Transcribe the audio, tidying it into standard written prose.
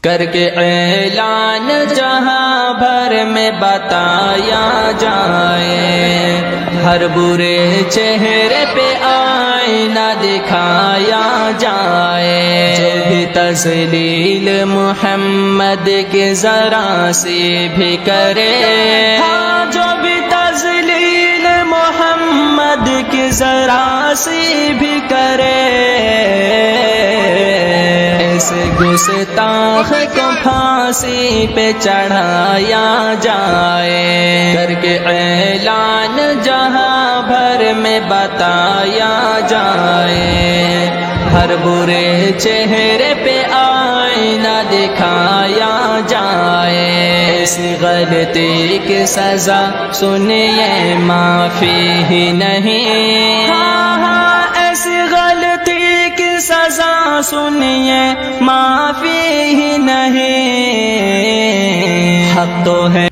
کر کے اعلان جہاں بھر میں بتایا جائے، ہر برے چہرے پہ آئینہ دکھایا جائے، جو بھی تذلیل محمد کے ذرا سی بھی کرے، ہاں جو بھی تذلیل محمد کی ذرا سی بھی کرے، اس گستاخ کو پھانسی پہ چڑھایا جائے، کر کے اعلان جہاں بھر میں بتایا جائے، ہر برے چہرے پہ آئینہ دکھایا جائے، اس غلطی کی سزا سنیے معافی ہی نہیں، ایسی غلطی کی سزا سنیے معافی ہی نہیں، حق تو ہے